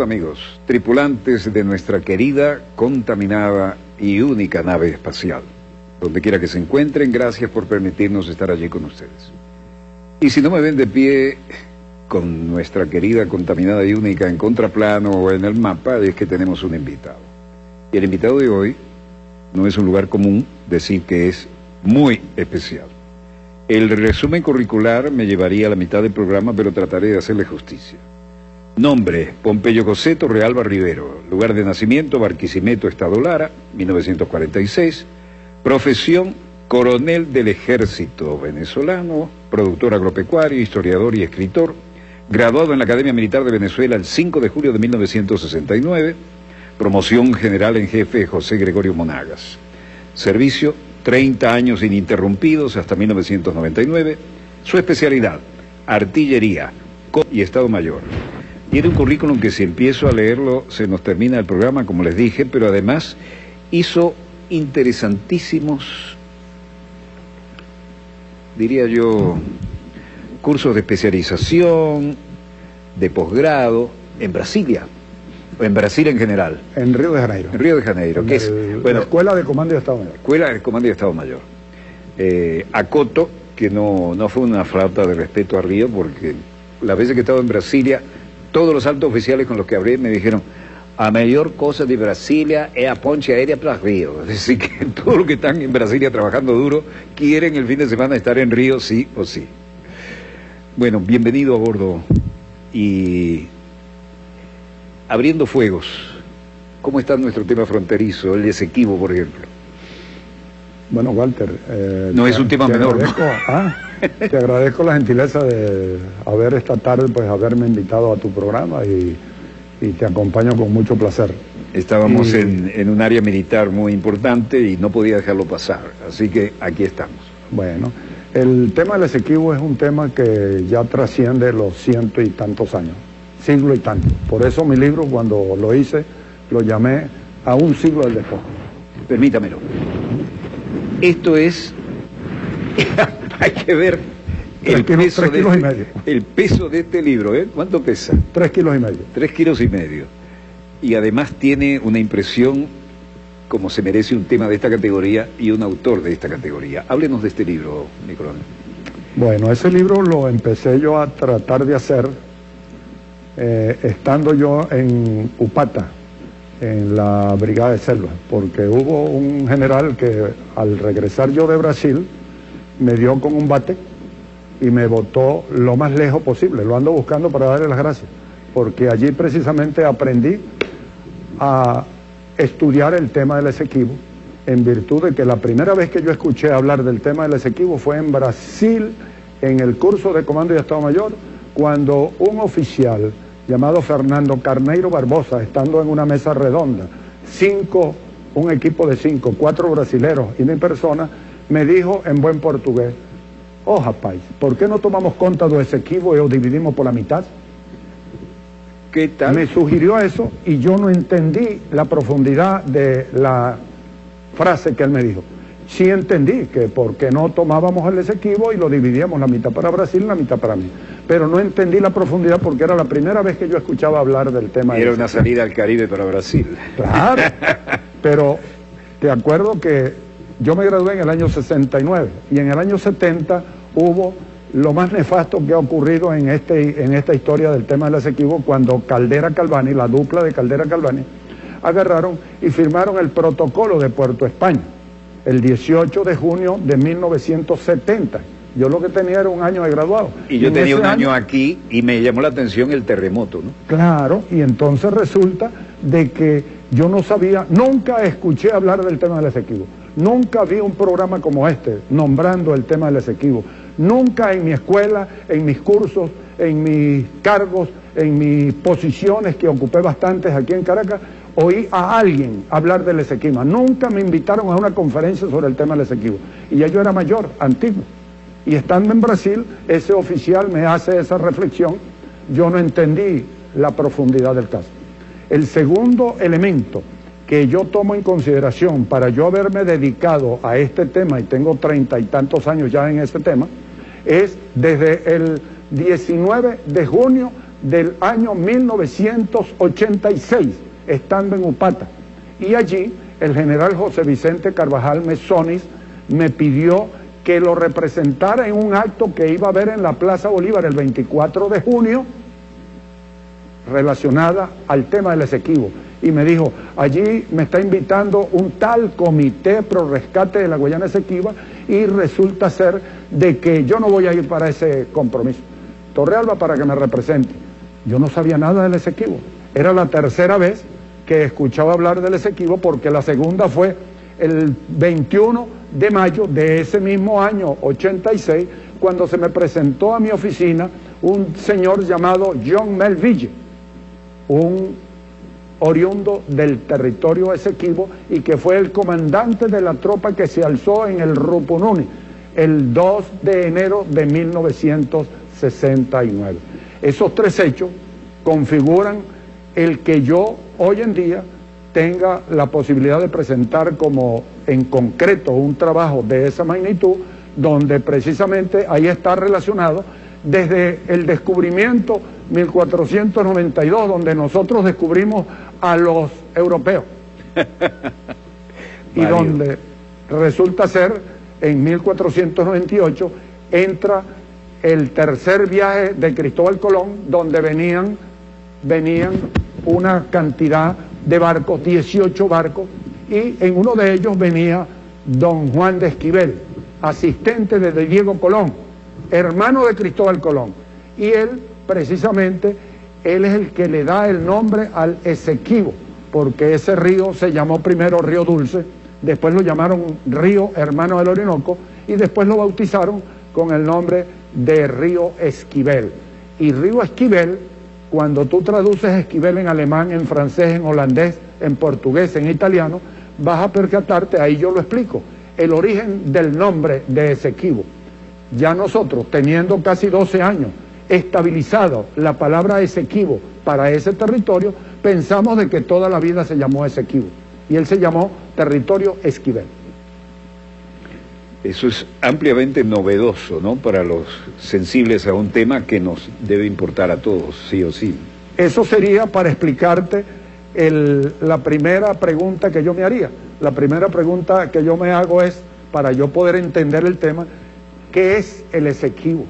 Salud amigos, tripulantes de nuestra querida, contaminada y única nave espacial. Donde quiera que se encuentren, gracias por permitirnos estar allí con ustedes. Y si no me ven de pie con nuestra querida, contaminada y única en contraplano o en el mapa, es que tenemos un invitado. Y el invitado de hoy no es un lugar común decir que es muy especial. El resumen curricular me llevaría a la mitad del programa, pero trataré de hacerle justicia. Nombre: Pompeyo José Torrealba Rivero. Lugar de nacimiento: Barquisimeto, Estado Lara, 1946. Profesión: coronel del ejército venezolano, productor agropecuario, historiador y escritor. Graduado en la Academia Militar de Venezuela el 5 de julio de 1969. Promoción general en jefe José Gregorio Monagas. Servicio: 30 años ininterrumpidos hasta 1999. Su especialidad: artillería y Estado Mayor. Tiene un currículum que, si empiezo a leerlo, se nos termina el programa, como les dije, pero además hizo interesantísimos, diría yo, cursos de especialización, de posgrado, en Brasilia, o en Brasil en general. En Río de Janeiro. En Río de Janeiro, que es, bueno, la Escuela de Comando de Estado Mayor. Escuela de Comando de Estado Mayor. Acoto que no fue una falta de respeto a Río, porque las veces que he estado en Brasilia, todos los altos oficiales con los que hablé me dijeron: a mayor cosa de Brasilia es a ponche aérea para Río. Es decir, que todos los que están en Brasilia trabajando duro quieren el fin de semana estar en Río, sí o sí. Bueno, bienvenido a bordo. Y abriendo fuegos, ¿cómo está nuestro tema fronterizo, el Esequibo, por ejemplo? Bueno, Walter, no es un tema menor, ¿no? Te agradezco la gentileza de haber esta tarde, pues haberme invitado a tu programa y te acompaño con mucho placer. Estábamos en un área militar muy importante y no podía dejarlo pasar, así que aquí estamos. Bueno, el tema del Esequibo es un tema que ya trasciende los 100 y tantos años, siglo y tanto. Por eso mi libro, cuando lo hice, lo llamé A un siglo del despojo. Permítamelo. Esto es... hay que ver el peso de este libro, ¿eh? ¿Cuánto pesa? 3,5 kilos. 3,5 kilos. Y además tiene una impresión como se merece un tema de esta categoría y un autor de esta categoría. Háblenos de este libro, mi coronel. Bueno, ese libro lo empecé yo a tratar de hacer estando yo en Upata, en la Brigada de Selva, porque hubo un general que al regresar yo de Brasil me dio con un bate y me botó lo más lejos posible. Lo ando buscando para darle las gracias, porque allí precisamente aprendí a estudiar el tema del Esequibo, en virtud de que la primera vez que yo escuché hablar del tema del Esequibo fue en Brasil, en el curso de Comando y Estado Mayor, cuando un oficial llamado Fernando Carneiro Barbosa, estando en una mesa redonda, un equipo de 5, 4 brasileros y mi persona, me dijo en buen portugués: oh rapaz, ¿por qué no tomamos conta do Esequibo y lo dividimos por la mitad? ¿Qué tal? Me sugirió eso y yo no entendí la profundidad de la frase que él me dijo. Sí entendí que por qué no tomábamos el Esequibo y lo dividíamos la mitad para Brasil y la mitad para mí. Pero no entendí la profundidad porque era la primera vez que yo escuchaba hablar del tema. Era una salida al Caribe para Brasil. Claro, pero te acuerdo que yo me gradué en el año 69 y en el año 70 hubo lo más nefasto que ha ocurrido en esta historia del tema del Esequibo, cuando Caldera Calvani, la dupla de Caldera Calvani, agarraron y firmaron el protocolo de Puerto España, el 18 de junio de 1970. Yo lo que tenía era un año de graduado. Y yo tenía un año aquí y me llamó la atención el terremoto, ¿no? Claro, y entonces resulta de que yo no sabía, nunca escuché hablar del tema del Esequibo. Nunca vi un programa como este, nombrando el tema del Esequibo. Nunca en mi escuela, en mis cursos, en mis cargos, en mis posiciones, que ocupé bastantes aquí en Caracas, oí a alguien hablar del Esequibo. Nunca me invitaron a una conferencia sobre el tema del Esequibo. Y ya yo era mayor, antiguo. Y estando en Brasil, ese oficial me hace esa reflexión. Yo no entendí la profundidad del caso. El segundo elemento que yo tomo en consideración para yo haberme dedicado a este tema, y tengo 30 y tantos años ya en este tema, es desde el 19 de junio del año 1986, estando en Upata. Y allí el general José Vicente Carvajal Mesonis me pidió que lo representara en un acto que iba a haber en la Plaza Bolívar el 24 de junio, relacionada al tema del Esequibo. Y me dijo, allí me está invitando un tal Comité Pro Rescate de la Guayana Esequiba y resulta ser de que yo no voy a ir para ese compromiso. Torrealba para que me represente. Yo no sabía nada del Esequibo. Era la tercera vez que escuchaba hablar del Esequibo, porque la segunda fue el 21 de mayo de ese mismo año 86, cuando se me presentó a mi oficina un señor llamado John Melville, un oriundo del territorio Esequibo y que fue el comandante de la tropa que se alzó en el Rupununi el 2 de enero de 1969. Esos tres hechos configuran el que yo hoy en día tenga la posibilidad de presentar como en concreto un trabajo de esa magnitud, donde precisamente ahí está relacionado desde el descubrimiento 1492, donde nosotros descubrimos a los europeos y donde resulta ser en 1498 entra el tercer viaje de Cristóbal Colón, donde venían una cantidad de barcos, 18 barcos, y en uno de ellos venía don Juan de Esquivel, asistente de Diego Colón, hermano de Cristóbal Colón, y él precisamente, él es el que le da el nombre al Esequibo, porque ese río se llamó primero Río Dulce, después lo llamaron Río Hermano del Orinoco, y después lo bautizaron con el nombre de Río Esquivel. Y Río Esquivel, cuando tú traduces Esquivel en alemán, en francés, en holandés, en portugués, en italiano, vas a percatarte, ahí yo lo explico, el origen del nombre de Esequibo. Ya nosotros, teniendo casi 12 años, estabilizado la palabra Esequibo para ese territorio, pensamos de que toda la vida se llamó Esequibo, y él se llamó Territorio Esquivel. Eso es ampliamente novedoso, ¿no?, para los sensibles a un tema que nos debe importar a todos, sí o sí. Eso sería para explicarte la primera pregunta que yo me haría. La primera pregunta que yo me hago es, para yo poder entender el tema, ¿qué es el Esequibo?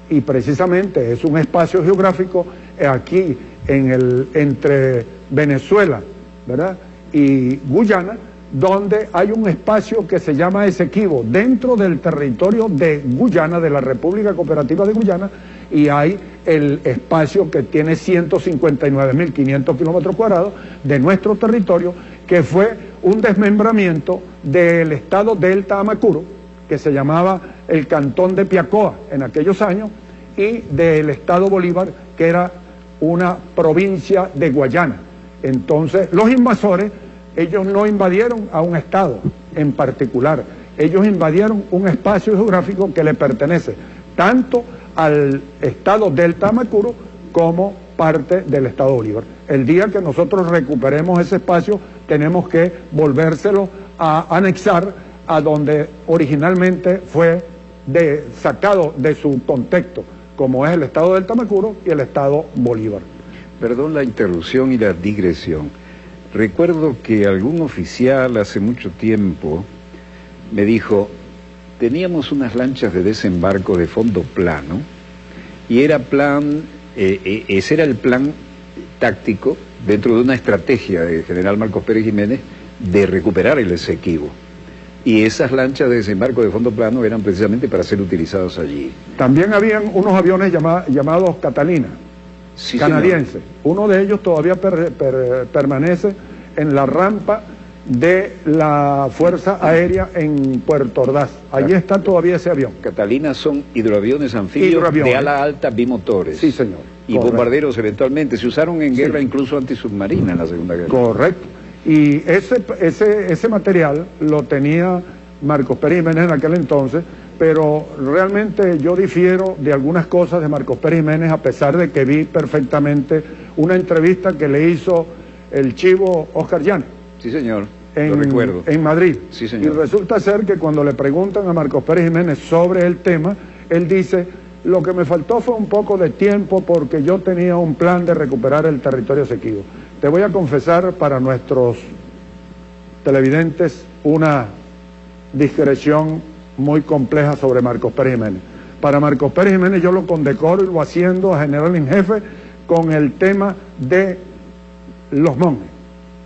Y precisamente es un espacio geográfico aquí entre Venezuela, ¿verdad?, y Guyana, donde hay un espacio que se llama Esequibo dentro del territorio de Guyana, de la República Cooperativa de Guyana, y hay el espacio que tiene 159.500 kilómetros cuadrados de nuestro territorio, que fue un desmembramiento del estado Delta Amacuro, que se llamaba el Cantón de Piacoa en aquellos años, y del estado Bolívar, que era una provincia de Guayana. Entonces, los invasores, ellos no invadieron a un estado en particular, ellos invadieron un espacio geográfico que le pertenece tanto al estado Delta Amacuro como parte del estado Bolívar. El día que nosotros recuperemos ese espacio, tenemos que volvérselo a anexar a donde originalmente fue sacado de su contexto, como es el estado del Tamacuro y el estado Bolívar. Perdón la interrupción y la digresión. Recuerdo que algún oficial hace mucho tiempo me dijo, teníamos unas lanchas de desembarco de fondo plano, y era ese era el plan táctico dentro de una estrategia del general Marcos Pérez Jiménez de recuperar el Esequibo. Y esas lanchas de desembarco de fondo plano eran precisamente para ser utilizadas allí. También habían unos aviones llamados Catalina, sí, canadienses. Señor. Uno de ellos todavía permanece en la rampa de la Fuerza Aérea en Puerto Ordaz. Allí está todavía ese avión. Catalina son hidroaviones anfibios de ala alta bimotores. Sí, señor. Y correcto, bombarderos eventualmente. Se usaron en guerra, sí, incluso antisubmarina en la Segunda Guerra. Correcto. Y ese material lo tenía Marcos Pérez Jiménez en aquel entonces, pero realmente yo difiero de algunas cosas de Marcos Pérez Jiménez, a pesar de que vi perfectamente una entrevista que le hizo el chivo Oscar Llanes. Sí, señor, lo recuerdo. En Madrid. Sí, señor. Y resulta ser que cuando le preguntan a Marcos Pérez Jiménez sobre el tema, él dice, Lo que me faltó fue un poco de tiempo porque yo tenía un plan de recuperar el territorio Esequibo. Te voy a confesar para nuestros televidentes una discreción muy compleja sobre Marcos Pérez Jiménez. Para Marcos Pérez Jiménez yo lo condecoro y lo asciendo a general en jefe con el tema de los monjes,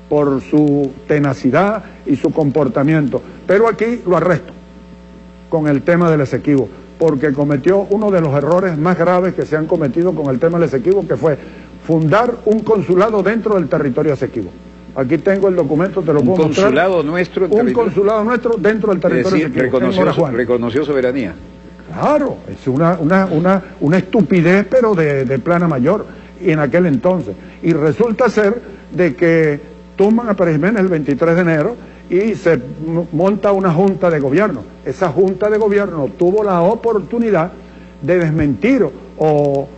por su tenacidad y su comportamiento. Pero aquí lo arresto con el tema del Esequibo, porque cometió uno de los errores más graves que se han cometido con el tema del Esequibo, que fue fundar un consulado dentro del territorio Esequibo. Aquí tengo el documento, te lo puedo mostrar. ¿Un consulado nuestro? Un consulado nuestro dentro del territorio Esequibo. Reconoció soberanía. Claro, es una estupidez, pero de plana mayor, y en aquel entonces. Y resulta ser de que tumban a Pérez Jiménez el 23 de enero y se monta una junta de gobierno. Esa junta de gobierno tuvo la oportunidad de desmentir o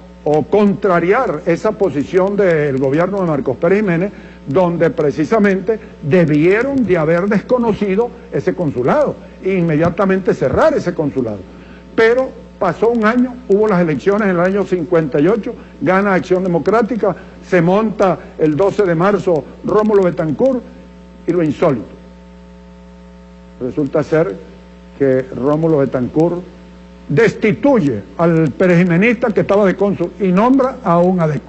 contrariar esa posición del gobierno de Marcos Pérez Jiménez, donde precisamente debieron de haber desconocido ese consulado e inmediatamente cerrar ese consulado. Pero pasó un año, hubo las elecciones en el año 58, gana Acción Democrática, se monta el 12 de marzo Rómulo Betancourt, y lo insólito. Resulta ser que Rómulo Betancourt destituye al perejimenista que estaba de cónsul y nombra a un adeco.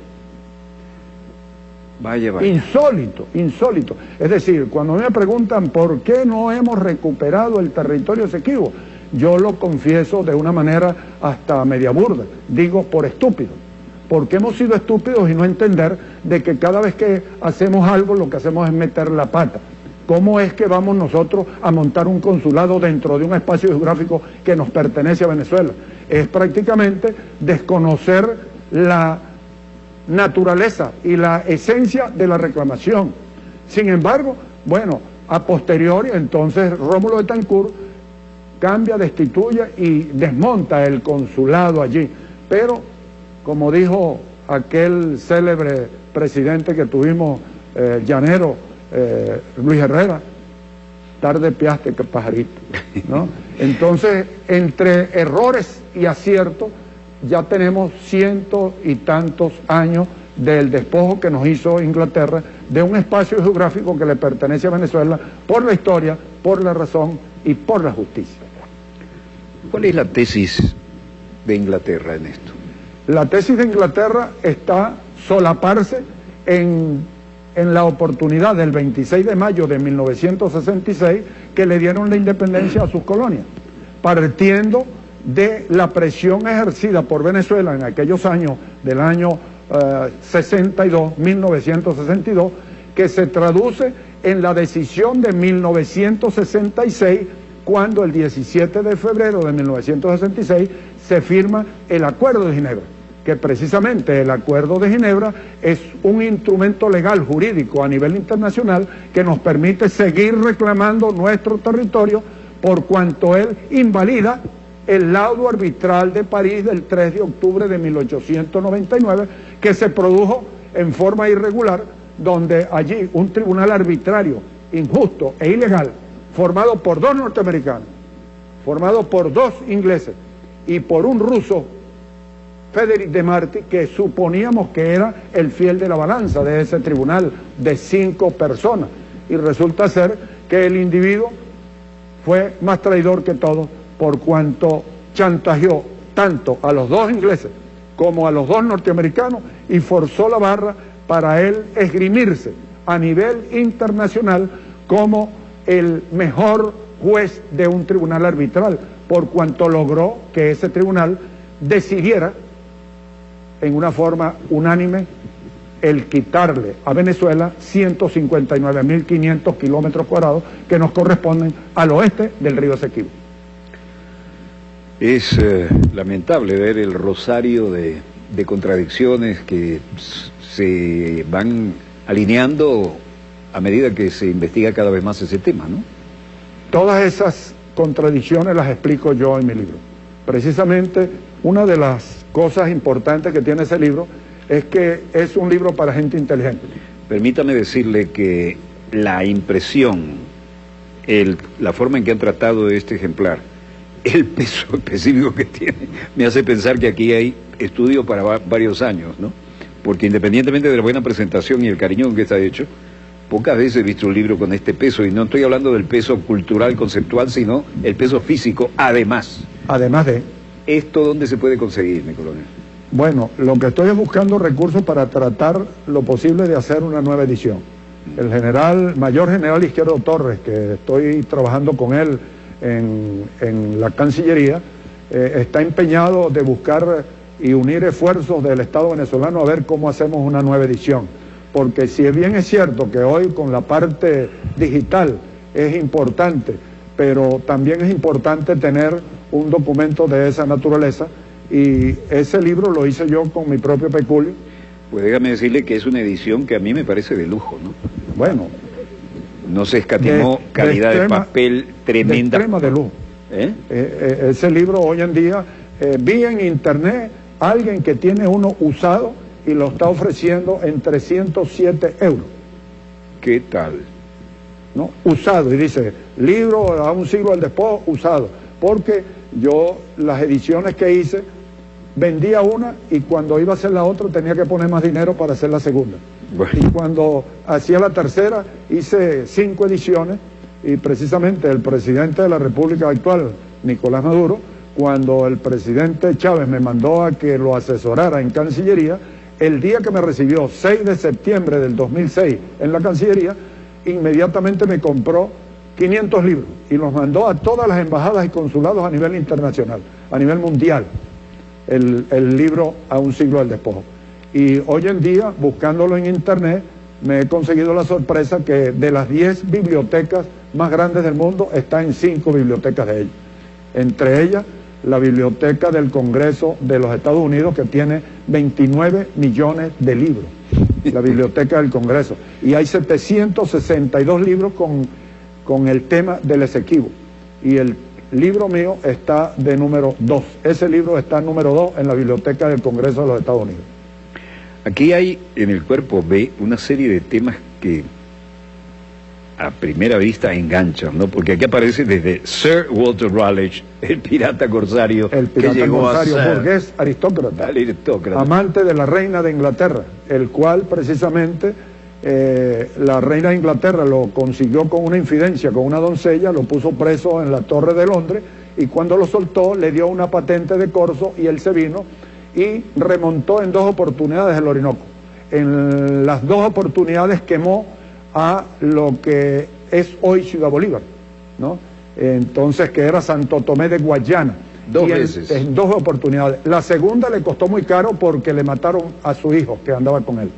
Vaya. Insólito, insólito. Es decir, cuando me preguntan por qué no hemos recuperado el territorio Esequibo, yo lo confieso de una manera hasta media burda, digo por estúpido, porque hemos sido estúpidos y no entender de que cada vez que hacemos algo lo que hacemos es meter la pata. ¿Cómo es que vamos nosotros a montar un consulado dentro de un espacio geográfico que nos pertenece a Venezuela? Es prácticamente desconocer la naturaleza y la esencia de la reclamación. Sin embargo, bueno, a posteriori, entonces Rómulo Betancourt cambia, destituye y desmonta el consulado allí. Pero, como dijo aquel célebre presidente que tuvimos, llanero, Luis Herrera, tarde piaste que pajarito, ¿no? Entonces, entre errores y aciertos, ya tenemos cientos y tantos años del despojo que nos hizo Inglaterra de un espacio geográfico que le pertenece a Venezuela por la historia, por la razón y por la justicia. ¿Cuál es la tesis de Inglaterra en esto? La tesis de Inglaterra está solaparse en la oportunidad del 26 de mayo de 1966 que le dieron la independencia a sus colonias, partiendo de la presión ejercida por Venezuela en aquellos años del año 1962, que se traduce en la decisión de 1966, cuando el 17 de febrero de 1966 se firma el Acuerdo de Ginebra, que precisamente el Acuerdo de Ginebra es un instrumento legal, jurídico a nivel internacional que nos permite seguir reclamando nuestro territorio por cuanto él invalida el laudo arbitral de París del 3 de octubre de 1899, que se produjo en forma irregular, donde allí un tribunal arbitrario, injusto e ilegal, formado por 2 norteamericanos, formado por 2 ingleses y por un ruso, Frederick de Marty, que suponíamos que era el fiel de la balanza de ese tribunal de 5 personas, y resulta ser que el individuo fue más traidor que todos, por cuanto chantajeó tanto a los 2 ingleses como a los 2 norteamericanos y forzó la barra para él esgrimirse a nivel internacional como el mejor juez de un tribunal arbitral, por cuanto logró que ese tribunal decidiera en una forma unánime el quitarle a Venezuela 159.500 kilómetros cuadrados que nos corresponden al oeste del río Esequibo. Es lamentable ver el rosario de contradicciones que se van alineando a medida que se investiga cada vez más ese tema, ¿no? Todas esas contradicciones las explico yo en mi libro. Precisamente una de las cosas importantes que tiene ese libro es que es un libro para gente inteligente. Permítame decirle que la impresión, la forma en que han tratado este ejemplar, el peso específico que tiene me hace pensar que aquí hay estudio para varios años, ¿no? Porque independientemente de la buena presentación y el cariño con que está hecho, pocas veces he visto un libro con este peso, y no estoy hablando del peso cultural, conceptual, sino el peso físico, además. Además de... ¿Esto dónde se puede conseguir, mi coronel? Bueno, lo que estoy es buscando recursos para tratar lo posible de hacer una nueva edición. El mayor general Izquierdo Torres, que estoy trabajando con él en la Cancillería, está empeñado de buscar y unir esfuerzos del Estado venezolano a ver cómo hacemos una nueva edición. Porque si bien es cierto que hoy con la parte digital es importante, pero también es importante tener un documento de esa naturaleza, y ese libro lo hice yo con mi propio peculio. Pues déjame decirle que es una edición que a mí me parece de lujo, ¿no? Bueno. No se escatimó calidad de papel tremenda. De extrema de lujo. Ese libro hoy en día, vi en internet alguien que tiene uno usado y lo está ofreciendo en 307 euros. ¿Qué tal? ¿No? Usado, y dice, libro a un siglo del despojo, usado. Porque yo las ediciones que hice, vendía una y cuando iba a hacer la otra tenía que poner más dinero para hacer la segunda. Bueno. Y cuando hacía la tercera, hice 5 ediciones, y precisamente el presidente de la República actual, Nicolás Maduro, cuando el presidente Chávez me mandó a que lo asesorara en Cancillería, el día que me recibió, 6 de septiembre del 2006, en la Cancillería, inmediatamente me compró 500 libros y los mandó a todas las embajadas y consulados a nivel internacional, a nivel mundial, el libro A un siglo del despojo. Y hoy en día, buscándolo en internet, me he conseguido la sorpresa que de las 10 bibliotecas más grandes del mundo, está en 5 bibliotecas de ellas. Entre ellas, la Biblioteca del Congreso de los Estados Unidos, que tiene 29 millones de libros, la Biblioteca del Congreso. Y hay 762 libros con el tema del Esequibo. Y el libro mío está de número 2. Ese libro está número 2 en la Biblioteca del Congreso de los Estados Unidos. Aquí hay en el cuerpo B una serie de temas que a primera vista enganchan, ¿no? Porque aquí aparece desde Sir Walter Raleigh, el pirata corsario, que llegó a ser burgués aristócrata, amante de la reina de Inglaterra, el cual precisamente la reina de Inglaterra lo consiguió con una infidencia con una doncella, lo puso preso en la Torre de Londres, y cuando lo soltó le dio una patente de corso y él se vino y remontó en 2 oportunidades el Orinoco. En las 2 oportunidades quemó a lo que es hoy Ciudad Bolívar, ¿no? Entonces, que era Santo Tomé de Guayana. 2 veces. En 2 oportunidades. La segunda le costó muy caro porque le mataron a su hijo que andaba con él.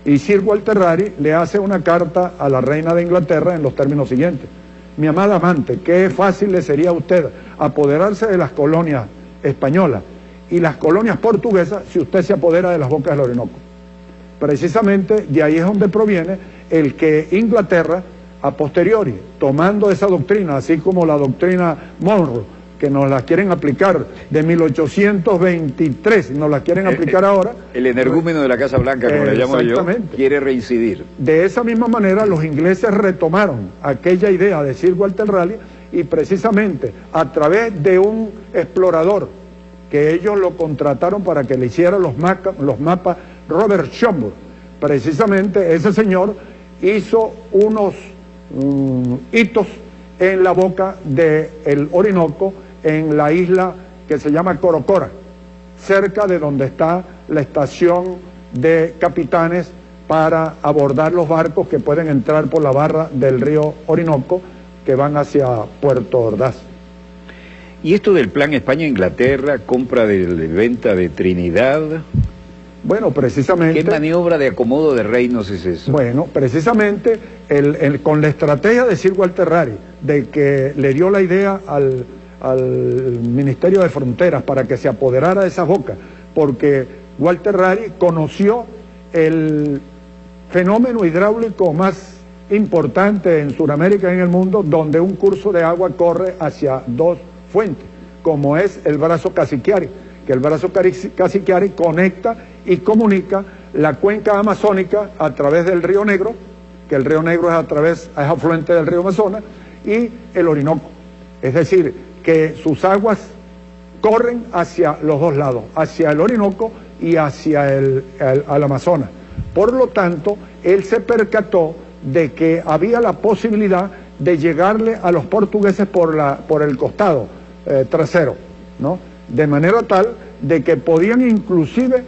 Y Sir Walter Raleigh le hace una carta a la reina de Inglaterra en los términos siguientes: mi amada amante, qué fácil le sería a usted apoderarse de las colonias españolas y las colonias portuguesas si usted se apodera de las bocas del Orinoco. Precisamente de ahí es donde proviene el que Inglaterra, a posteriori, tomando esa doctrina, así como la doctrina Monroe, que nos la quieren aplicar de 1823, nos la quieren aplicar ahora. El energúmeno de la Casa Blanca, como le llamo yo, quiere reincidir. De esa misma manera, los ingleses retomaron aquella idea de Sir Walter Raleigh, y precisamente a través de un explorador que ellos lo contrataron para que le hiciera los mapas, Robert Schomburg. Precisamente ese señor hizo unos hitos en la boca del Orinoco, en la isla que se llama Corocora, cerca de donde está la estación de capitanes para abordar los barcos que pueden entrar por la barra del río Orinoco que van hacia Puerto Ordaz. ¿Y esto del plan España-Inglaterra, compra de venta de Trinidad? Bueno, precisamente... ¿Qué maniobra de acomodo de reinos es eso? Bueno, precisamente con la estrategia de Sir Walter Raleigh, de que le dio la idea al Ministerio de Fronteras para que se apoderara de esas bocas, porque Walter Raleigh conoció el fenómeno hidráulico más importante en Sudamérica y en el mundo, donde un curso de agua corre hacia 2 fuentes, como es el brazo Casiquiare, que el brazo Casiquiare conecta y comunica la cuenca amazónica a través del río Negro, que el río Negro es afluente del río Amazonas, y el Orinoco. Es decir, que sus aguas corren hacia los dos lados, hacia el Orinoco y hacia el Amazonas. Por lo tanto, él se percató de que había la posibilidad de llegarle a los portugueses por el costado trasero, ¿no? De manera tal de que podían inclusive,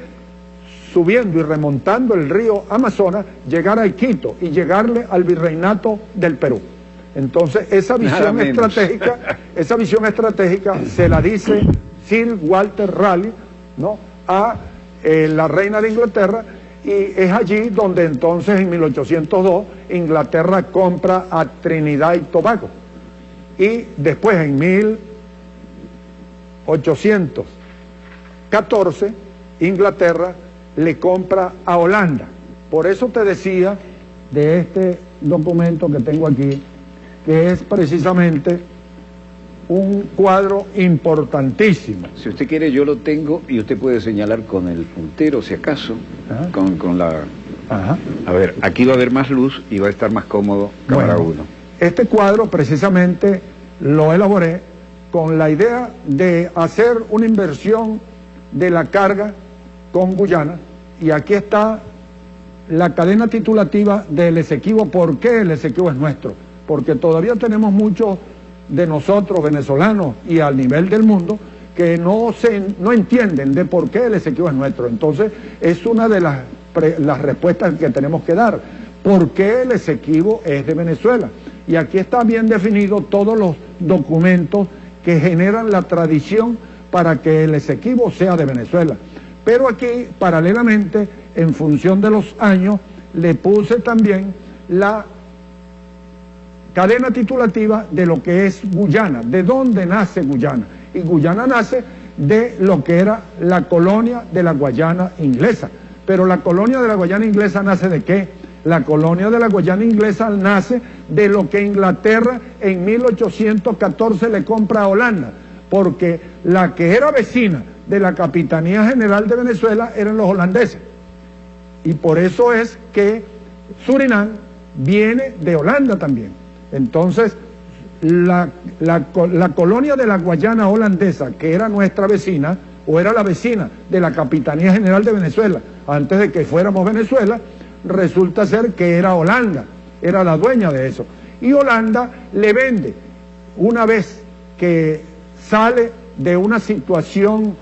subiendo y remontando el río Amazonas, llegar a Iquitos y llegarle al virreinato del Perú. Entonces, esa visión estratégica se la dice Sir Walter Raleigh, ¿no?, a la reina de Inglaterra, y es allí donde entonces en 1802 Inglaterra compra a Trinidad y Tobago, y después en 1814 Inglaterra le compra a Holanda. Por eso te decía de este documento que tengo aquí, que es precisamente un cuadro importantísimo. Si usted quiere, yo lo tengo y usted puede señalar con el puntero, si acaso, con la... Ajá. A ver, aquí va a haber más luz y va a estar más cómodo cámara 1. Este cuadro precisamente lo elaboré con la idea de hacer una inversión de la carga con Guyana, y aquí está la cadena titulativa del Esequibo. ¿Por qué el Esequibo es nuestro? Porque todavía tenemos muchos de nosotros, venezolanos, y a nivel del mundo, que no entienden de por qué el Esequibo es nuestro. Entonces, es una de las respuestas que tenemos que dar. ¿Por qué el Esequibo es de Venezuela? Y aquí está bien definido todos los documentos que generan la tradición para que el Esequibo sea de Venezuela. Pero aquí, paralelamente, en función de los años, le puse también la cadena titulativa de lo que es Guyana, de dónde nace Guyana. Y Guyana nace de lo que era la colonia de la Guayana inglesa. Pero la colonia de la Guayana inglesa nace ¿de qué? La colonia de la Guayana inglesa nace de lo que Inglaterra en 1814 le compra a Holanda, porque la que era vecina de la Capitanía General de Venezuela eran los holandeses. Y por eso es que Surinam viene de Holanda también. Entonces, la colonia de la Guayana holandesa, que era nuestra vecina, o era la vecina de la Capitanía General de Venezuela, antes de que fuéramos Venezuela, resulta ser que era Holanda, era la dueña de eso. Y Holanda le vende, una vez que sale de una situación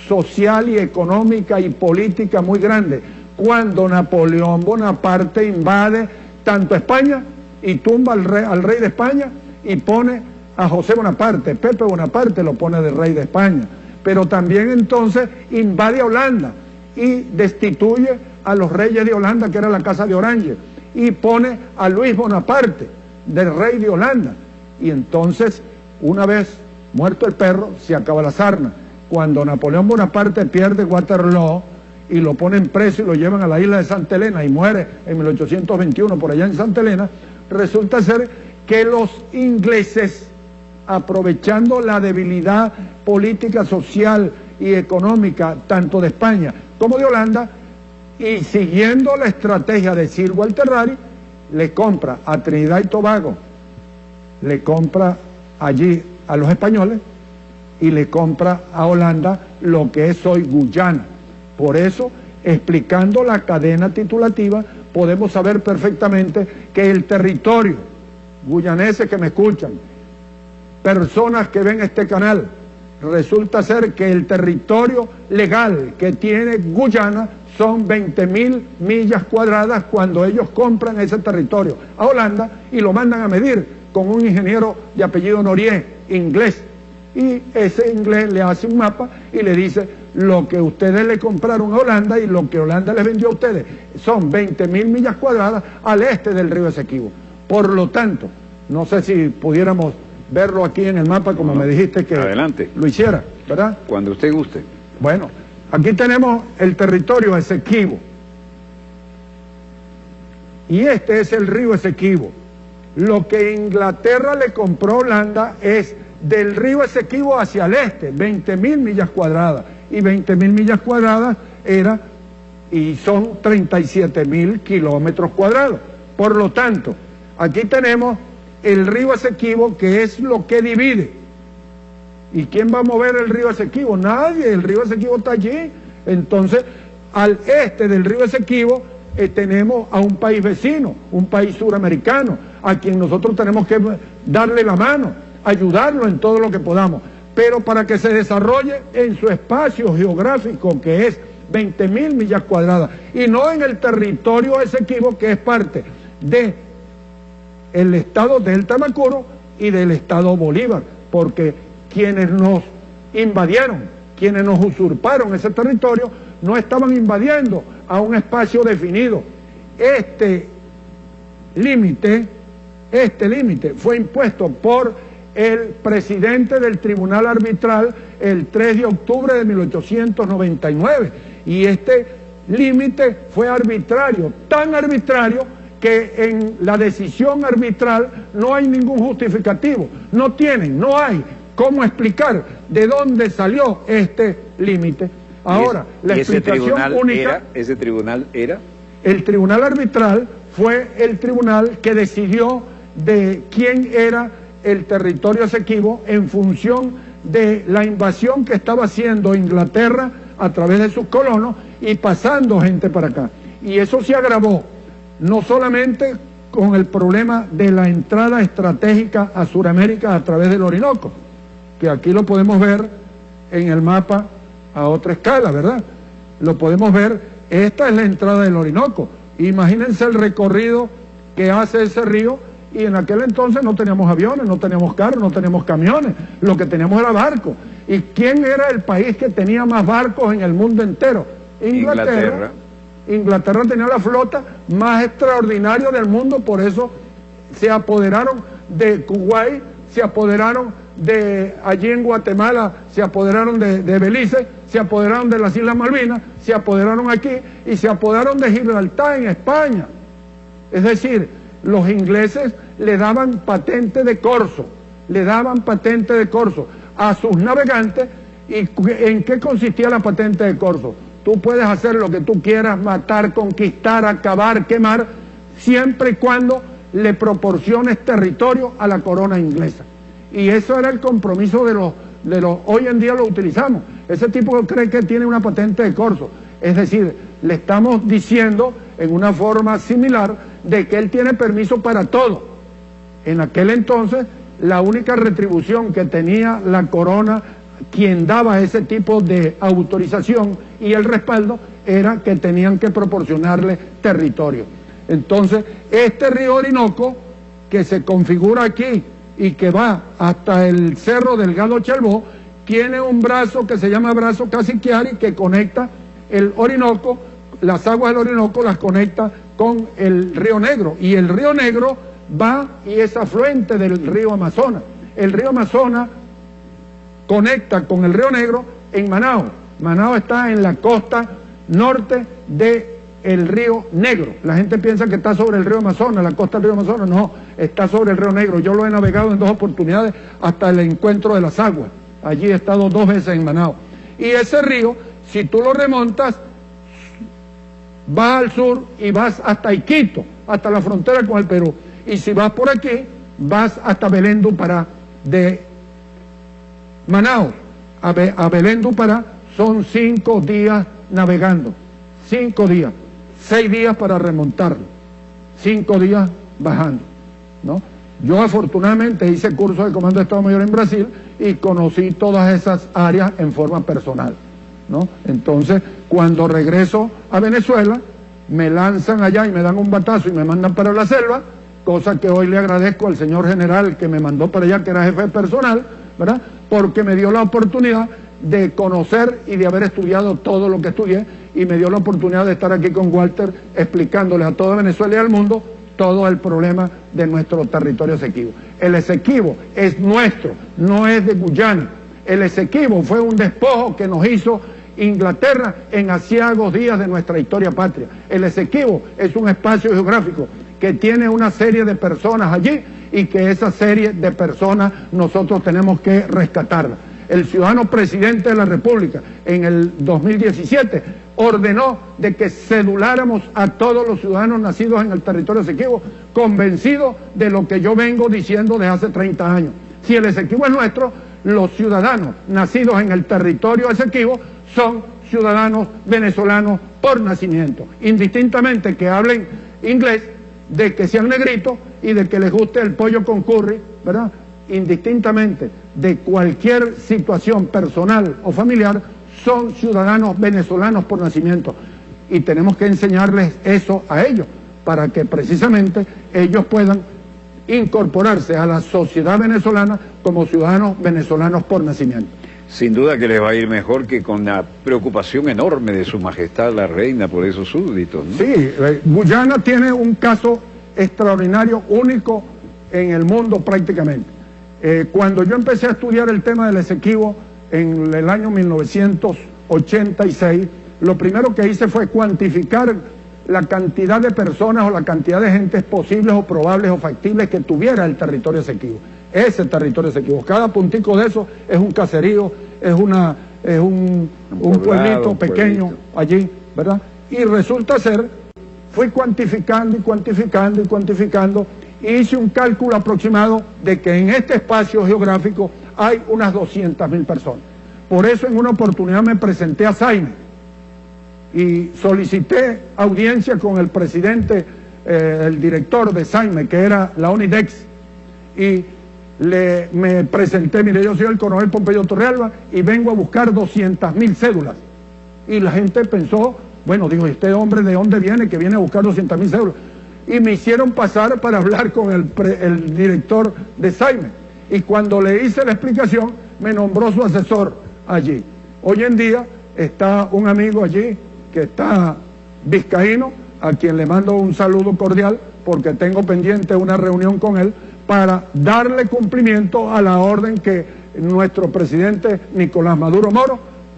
social y económica y política muy grande, cuando Napoleón Bonaparte invade tanto España y tumba al rey de España y pone a José Bonaparte, Pepe Bonaparte lo pone de rey de España, pero también entonces invade a Holanda y destituye a los reyes de Holanda, que era la Casa de Orange, y pone a Luis Bonaparte del rey de Holanda. Y entonces, una vez muerto el perro, se acaba la sarna. Cuando Napoleón Bonaparte pierde Waterloo y lo ponen preso y lo llevan a la isla de Santa Elena y muere en 1821 por allá en Santa Elena, resulta ser que los ingleses, aprovechando la debilidad política, social y económica tanto de España como de Holanda, y siguiendo la estrategia de Sir Walter Raleigh, le compra a Trinidad y Tobago, le compra allí a los españoles y le compra a Holanda lo que es hoy Guyana. Por eso, explicando la cadena titulativa, podemos saber perfectamente que el territorio, guyaneses que me escuchan, personas que ven este canal, resulta ser que el territorio legal que tiene Guyana son 20.000 millas cuadradas cuando ellos compran ese territorio a Holanda y lo mandan a medir con un ingeniero de apellido Norié, inglés. Y ese inglés le hace un mapa y le dice: lo que ustedes le compraron a Holanda y lo que Holanda les vendió a ustedes son 20.000 millas cuadradas al este del río Esequibo. Por lo tanto, no sé si pudiéramos verlo aquí en el mapa, como me dijiste que adelante lo hiciera, ¿verdad? Cuando usted guste. Bueno, aquí tenemos el territorio Esequibo. Y este es el río Esequibo. Lo que Inglaterra le compró a Holanda es del río Esequibo hacia el este, 20.000 millas cuadradas. Y 20.000 millas cuadradas son 37.000 kilómetros cuadrados. Por lo tanto, aquí tenemos el río Esequibo, que es lo que divide ¿Y quién va a mover el río Esequibo? Nadie, el río Esequibo está allí. Entonces, al este del río Esequibo tenemos a un país vecino, un país suramericano, a quien nosotros tenemos que darle la mano, ayudarlo en todo lo que podamos. Pero para que se desarrolle en su espacio geográfico, que es 20.000 millas cuadradas, y no en el territorio Esequibo, que es parte del estado del Tamacuro y del estado Bolívar, porque quienes nos invadieron, quienes nos usurparon ese territorio, no estaban invadiendo a un espacio definido. Este límite fue impuesto por el presidente del Tribunal Arbitral el 3 de octubre de 1899, y este límite fue arbitrario, tan arbitrario que en la decisión arbitral no hay ningún justificativo, no hay cómo explicar de dónde salió este límite. Ahora, la explicación única... ¿Ese tribunal era? El tribunal arbitral fue el tribunal que decidió de quién era el territorio Esequibo en función de la invasión que estaba haciendo Inglaterra a través de sus colonos y pasando gente para acá. Y eso se agravó no solamente con el problema de la entrada estratégica a Sudamérica a través del Orinoco, que aquí lo podemos ver en el mapa a otra escala, ¿verdad? Lo podemos ver, esta es la entrada del Orinoco. Imagínense el recorrido que hace ese río, y en aquel entonces no teníamos aviones, no teníamos carros, no teníamos camiones, lo que teníamos era barcos. ¿Y quién era el país que tenía más barcos en el mundo entero? Inglaterra. Inglaterra tenía la flota más extraordinaria del mundo, por eso se apoderaron de Kuwait, se apoderaron de allí en Guatemala, se apoderaron de Belice, se apoderaron de las Islas Malvinas, se apoderaron aquí y se apoderaron de Gibraltar en España. Es decir, los ingleses le daban patente de corso, a sus navegantes. ¿Y en qué consistía la patente de corso? Tú puedes hacer lo que tú quieras, matar, conquistar, acabar, quemar, siempre y cuando le proporciones territorio a la corona inglesa. Y eso era el compromiso de los hoy en día lo utilizamos. Ese tipo cree que tiene una patente de corso. Es decir, le estamos diciendo en una forma similar de que él tiene permiso para todo. En aquel entonces, la única retribución que tenía la corona, quien daba ese tipo de autorización y el respaldo, era que tenían que proporcionarle territorio. Entonces, este río Orinoco, que se configura aquí y que va hasta el Cerro Delgado Chalbó, tiene un brazo que se llama brazo Casiquiari, que conecta el Orinoco, las aguas del Orinoco las conecta con el Río Negro, y el Río Negro va y es afluente del río Amazonas. El río Amazonas conecta con el Río Negro en Manao. Manao está en la costa norte del Río Negro. La gente piensa que está sobre el río Amazonas, la costa del río Amazonas. No, está sobre el Río Negro. Yo lo he navegado en 2 oportunidades hasta el encuentro de las aguas. Allí he estado 2 veces en Manao. Y ese río, si tú lo remontas, vas al sur y vas hasta Iquito, hasta la frontera con el Perú. Y si vas por aquí, vas hasta Belén do Pará. De Manao a Belén do Pará son 5 días navegando. 5 días. 6 días para remontarlo. 5 días bajando, ¿no? Yo afortunadamente hice curso de Comando de Estado Mayor en Brasil y conocí todas esas áreas en forma personal, ¿no? Entonces, cuando regreso a Venezuela, me lanzan allá y me dan un batazo y me mandan para la selva, cosa que hoy le agradezco al señor general que me mandó para allá, que era jefe personal, ¿verdad? Porque me dio la oportunidad de conocer y de haber estudiado todo lo que estudié, y me dio la oportunidad de estar aquí con Walter explicándoles a toda Venezuela y al mundo todo el problema de nuestro territorio Esequibo. El Esequibo es nuestro, no es de Guyana. El Esequibo fue un despojo que nos hizo Inglaterra en aciagos días de nuestra historia patria. El Esequibo es un espacio geográfico que tiene una serie de personas allí, y que esa serie de personas nosotros tenemos que rescatarla. El ciudadano presidente de la República en el 2017 ordenó de que ceduláramos a todos los ciudadanos nacidos en el territorio Esequibo, convencido de lo que yo vengo diciendo desde hace 30 años. Si el Esequibo es nuestro, los ciudadanos nacidos en el territorio Esequibo son ciudadanos venezolanos por nacimiento, indistintamente que hablen inglés, de que sean negritos y de que les guste el pollo con curry, ¿verdad? Indistintamente de cualquier situación personal o familiar, son ciudadanos venezolanos por nacimiento. Y tenemos que enseñarles eso a ellos, para que precisamente ellos puedan incorporarse a la sociedad venezolana como ciudadanos venezolanos por nacimiento. Sin duda que les va a ir mejor que con la preocupación enorme de Su Majestad la Reina por esos súbditos, ¿no? Sí, Guyana tiene un caso extraordinario, único en el mundo prácticamente. Cuando yo empecé a estudiar el tema del Esequibo en el año 1986, lo primero que hice fue cuantificar la cantidad de personas o la cantidad de gentes posibles o probables o factibles que tuviera el territorio Esequibo. Ese territorio Esequibo. Cada puntico de eso es un caserío, es un pueblito pequeño allí, ¿verdad? Y resulta ser, fui cuantificando y cuantificando y cuantificando, y hice un cálculo aproximado de que en este espacio geográfico hay unas 200.000 personas. Por eso en una oportunidad me presenté a Saime y solicité audiencia con el presidente, el director de Saime, que era la ONIDEX, y me presenté, mire, yo soy el coronel Pompeyo Torrealba y vengo a buscar 200.000 cédulas. Y la gente pensó, bueno, dijo, ¿este hombre de dónde viene que viene a buscar 200.000 cédulas? Y me hicieron pasar para hablar con el director de Saime. Y cuando le hice la explicación, me nombró su asesor allí. Hoy en día está un amigo allí que está vizcaíno, a quien le mando un saludo cordial, porque tengo pendiente una reunión con él para darle cumplimiento a la orden que nuestro presidente Nicolás Maduro Moro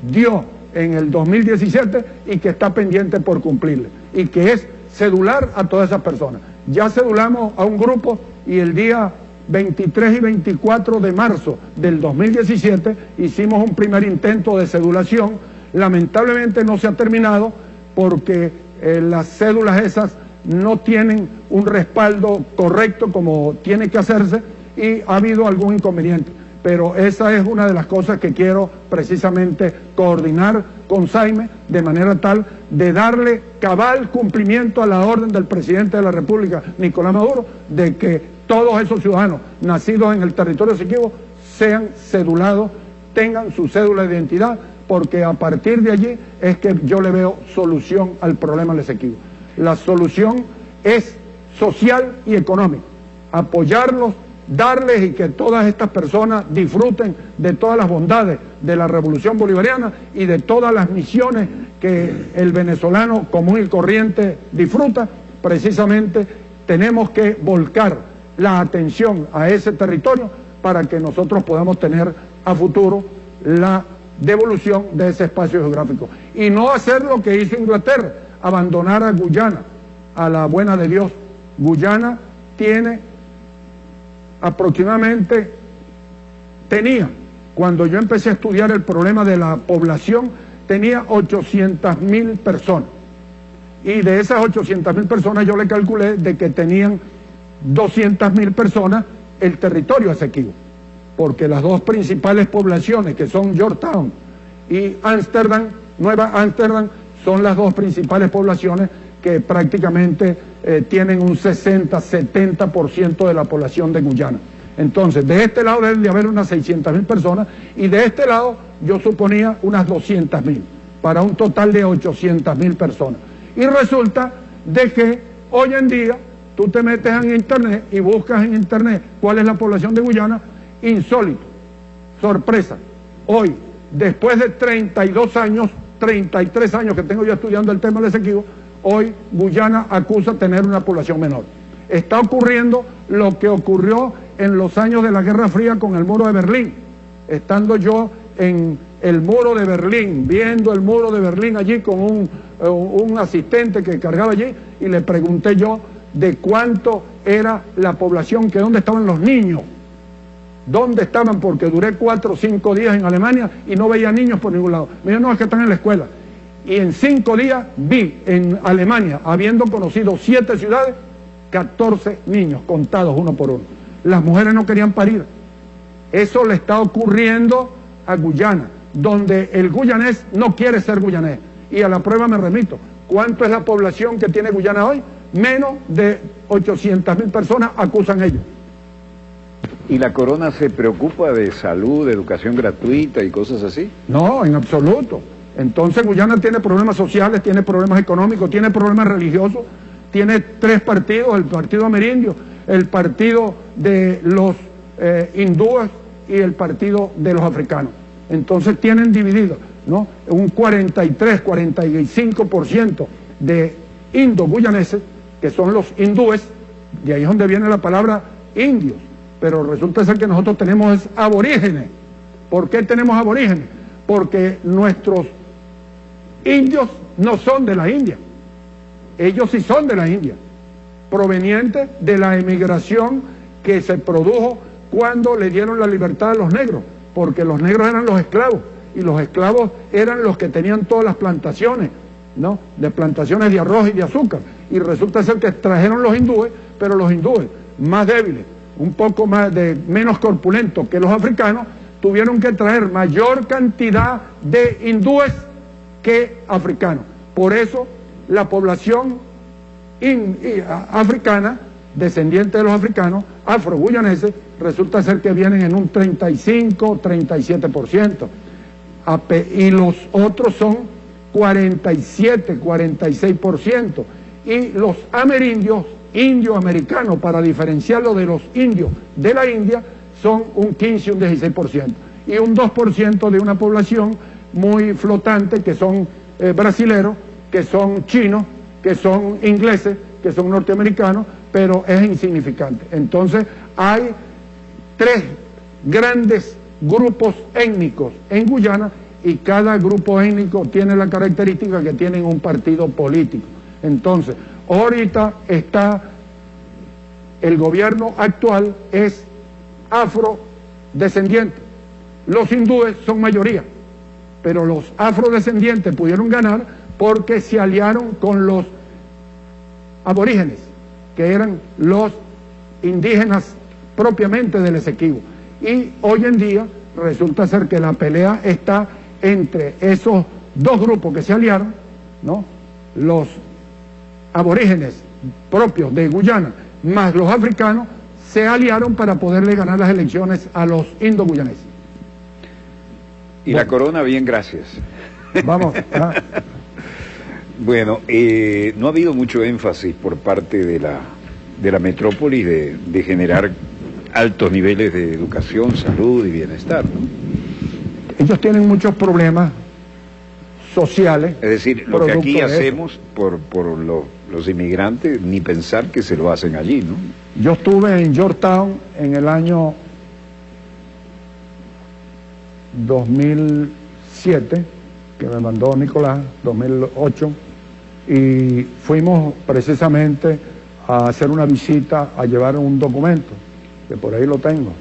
dio en el 2017 y que está pendiente por cumplirle, y que es cedular a todas esas personas. Ya cedulamos a un grupo y el día 23 y 24 de marzo del 2017 hicimos un primer intento de cedulación. Lamentablemente no se ha terminado porque las cédulas esas no tienen un respaldo correcto como tiene que hacerse y ha habido algún inconveniente. Pero esa es una de las cosas que quiero precisamente coordinar con Saime, de manera tal de darle cabal cumplimiento a la orden del presidente de la República, Nicolás Maduro, de que todos esos ciudadanos nacidos en el territorio Esequibo sean cedulados, tengan su cédula de identidad, porque a partir de allí es que yo le veo solución al problema del Esequibo. La solución es social y económica, apoyarlos, darles y que todas estas personas disfruten de todas las bondades de la revolución bolivariana y de todas las misiones que el venezolano común y corriente disfruta. Precisamente tenemos que volcar la atención a ese territorio para que nosotros podamos tener a futuro la devolución de ese espacio geográfico y no hacer lo que hizo Inglaterra, abandonar a Guyana a la buena de Dios. Guyana tenía, cuando yo empecé a estudiar el problema de la población, tenía 800.000 personas. Y de esas 800.000 personas yo le calculé de que tenían 200.000 personas el territorio Esequibo, porque las dos principales poblaciones, que son Georgetown y Ámsterdam, Nueva Ámsterdam, son las dos principales poblaciones que prácticamente tienen un 60-70% de la población de Guyana. Entonces, de este lado deben de haber unas 600.000 personas y de este lado yo suponía unas 200.000, para un total de 800.000 personas. Y resulta de que hoy en día tú te metes en internet y buscas en internet cuál es la población de Guyana. Insólito, sorpresa, hoy, después de 32 años, 33 años que tengo yo estudiando el tema del Esequibo, hoy Guyana acusa tener una población menor. Está ocurriendo lo que ocurrió en los años de la Guerra Fría con el muro de Berlín. Estando yo en el muro de Berlín, viendo el muro de Berlín allí con un asistente que cargaba allí, y le pregunté yo de cuánto era la población, que dónde estaban los niños. ¿Dónde estaban? Porque duré 4 o 5 días en Alemania y no veía niños por ningún lado. Me dijeron, no, es que están en la escuela. Y en 5 días vi en Alemania, habiendo conocido 7 ciudades, 14 niños contados uno por uno. Las mujeres no querían parir. Eso le está ocurriendo a Guyana, donde el guyanés no quiere ser guyanés. Y a la prueba me remito. ¿Cuánto es la población que tiene Guyana hoy? Menos de 800.000 personas acusan ellos. ¿Y la corona se preocupa de salud, de educación gratuita y cosas así? No, en absoluto. Entonces Guyana tiene problemas sociales, tiene problemas económicos, tiene problemas religiosos, tiene 3 partidos, el partido amerindio, el partido de los hindúes y el partido de los africanos. Entonces tienen dividido, ¿no?, un 43-45% de indo-guyaneses, que son los hindúes, de ahí es donde viene la palabra indios, pero resulta ser que nosotros tenemos aborígenes. ¿Por qué tenemos aborígenes? Porque nuestros indios no son de la India, ellos sí son de la India, provenientes de la emigración que se produjo cuando le dieron la libertad a los negros, porque los negros eran los esclavos, y los esclavos eran los que tenían todas las plantaciones, ¿no?, de plantaciones de arroz y de azúcar, y resulta ser que trajeron los hindúes, pero los hindúes más débiles, un poco más menos corpulentos que los africanos, tuvieron que traer mayor cantidad de hindúes que africanos. Por eso la población africana, descendiente de los africanos, afro-guyaneses, resulta ser que vienen en un 35-37%, y los otros son 47-46%, y los amerindios, indio-americanos, para diferenciarlo de los indios de la India, son un 15 un 16%, y un 2% de una población muy flotante, que son brasileros, que son chinos, que son ingleses, que son norteamericanos, pero es insignificante. Entonces hay 3 grandes grupos étnicos en Guyana, y cada grupo étnico tiene la característica que tienen un partido político. Entonces, ahorita está, el gobierno actual es afrodescendiente. Los hindúes son mayoría, pero los afrodescendientes pudieron ganar porque se aliaron con los aborígenes, que eran los indígenas propiamente del Esequibo. Y hoy en día resulta ser que la pelea está entre esos 2 grupos que se aliaron, ¿no?, los aborígenes propios de Guyana más los africanos, se aliaron para poderle ganar las elecciones a los indo-guyaneses. Y bueno, la corona, bien, gracias. Vamos. Bueno, no ha habido mucho énfasis por parte de la metrópoli de generar altos niveles de educación, salud y bienestar, ¿no? Ellos tienen muchos problemas sociales. Es decir, lo que aquí hacemos por los inmigrantes, ni pensar que se lo hacen allí, ¿no? Yo estuve en Georgetown en el año 2007, que me mandó Nicolás, 2008, y fuimos precisamente a hacer una visita, a llevar un documento, que por ahí lo tengo,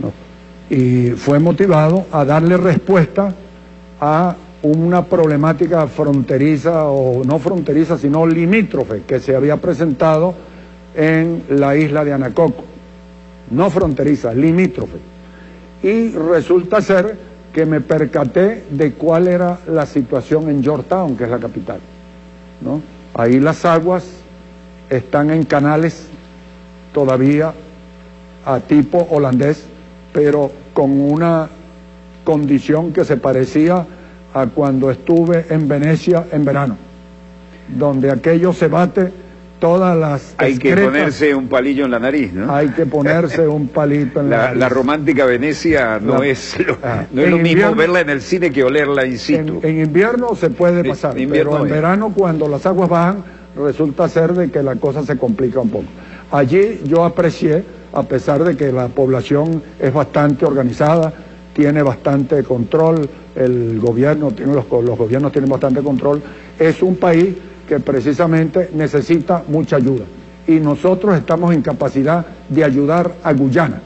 ¿no? Y fue motivado a darle respuesta a una problemática fronteriza, o no fronteriza, sino limítrofe, que se había presentado en la isla de Anacoco. No fronteriza, limítrofe. Y resulta ser que me percaté de cuál era la situación en Georgetown, que es la capital, ¿no? Ahí las aguas están en canales todavía a tipo holandés, pero con una condición que se parecía a cuando estuve en Venecia en verano, donde aquello se bate todas las Hay excretas. Que ponerse un palillo en la nariz, ¿no? Hay que ponerse un palito en la nariz. La romántica Venecia no es lo mismo verla en el cine que olerla in situ. En invierno se puede pasar, pero en verano, cuando las aguas bajan, resulta ser de que la cosa se complica un poco. Allí yo aprecié, a pesar de que la población es bastante organizada, tiene bastante control, el gobierno los gobiernos tienen bastante control, es un país que precisamente necesita mucha ayuda, y nosotros estamos en capacidad de ayudar a Guyana,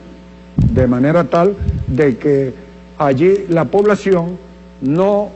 de manera tal de que allí la población no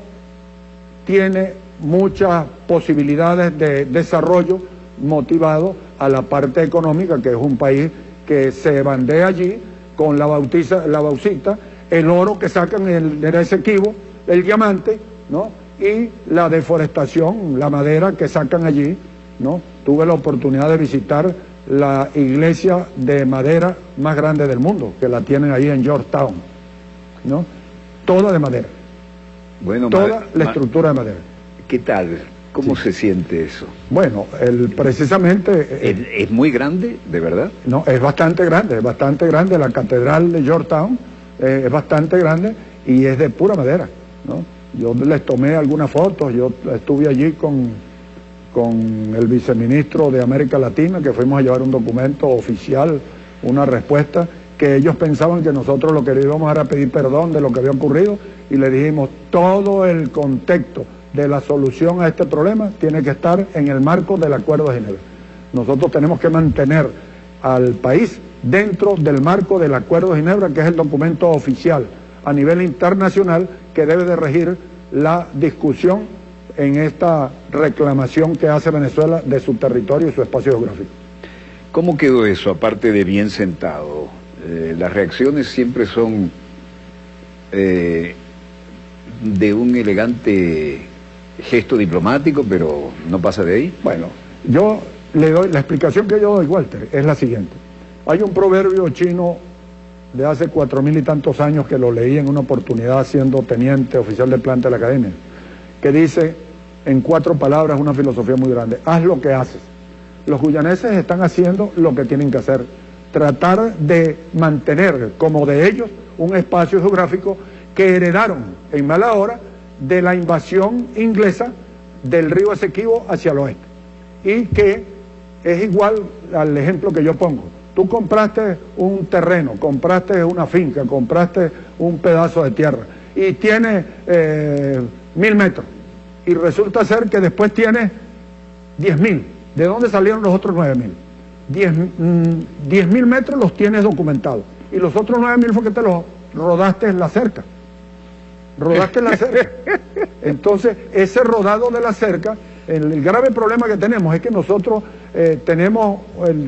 tiene muchas posibilidades de desarrollo motivado a la parte económica, que es un país que se bandea allí con la bauxita, el oro que sacan del Esequibo, el diamante, ¿no? Y la deforestación, la madera que sacan allí, ¿no? Tuve la oportunidad de visitar la iglesia de madera más grande del mundo, que la tienen ahí en Georgetown, ¿no? Toda de madera. Bueno, toda la estructura de madera. ¿Qué tal? ¿Cómo se siente eso? Bueno, precisamente... ¿Es muy grande, de verdad? No, es bastante grande. La catedral de Georgetown es bastante grande y es de pura madera, ¿no? Yo les tomé algunas fotos, yo estuve allí con el viceministro de América Latina, que fuimos a llevar un documento oficial, una respuesta, que ellos pensaban que nosotros lo que íbamos era pedir perdón de lo que había ocurrido, y le dijimos, todo el contexto de la solución a este problema tiene que estar en el marco del Acuerdo de Ginebra. Nosotros tenemos que mantener al país dentro del marco del Acuerdo de Ginebra, que es el documento oficial a nivel internacional que debe de regir la discusión en esta reclamación que hace Venezuela de su territorio y su espacio geográfico. ¿Cómo quedó eso, aparte de bien sentado? Las reacciones siempre son de un elegante gesto diplomático, pero no pasa de ahí. Bueno, yo le doy, la explicación que yo doy, Walter, es la siguiente. Hay un proverbio chino de hace 4000 y tantos años que lo leí en una oportunidad siendo teniente oficial de planta de la academia, que dice en 4 palabras una filosofía muy grande: haz lo que haces. Los guyaneses están haciendo lo que tienen que hacer, tratar de mantener como de ellos un espacio geográfico que heredaron en mala hora de la invasión inglesa del río Esequibo hacia el oeste, y que es igual al ejemplo que yo pongo. Tú compraste un terreno, compraste una finca, compraste un pedazo de tierra y tienes 1000 metros, y resulta ser que después tienes 10.000. ¿De dónde salieron los otros 9.000? 10.000 metros los tienes documentados, y los otros 9.000 fue que te los rodaste en la cerca. Entonces, ese rodado de la cerca, el grave problema que tenemos es que nosotros tenemos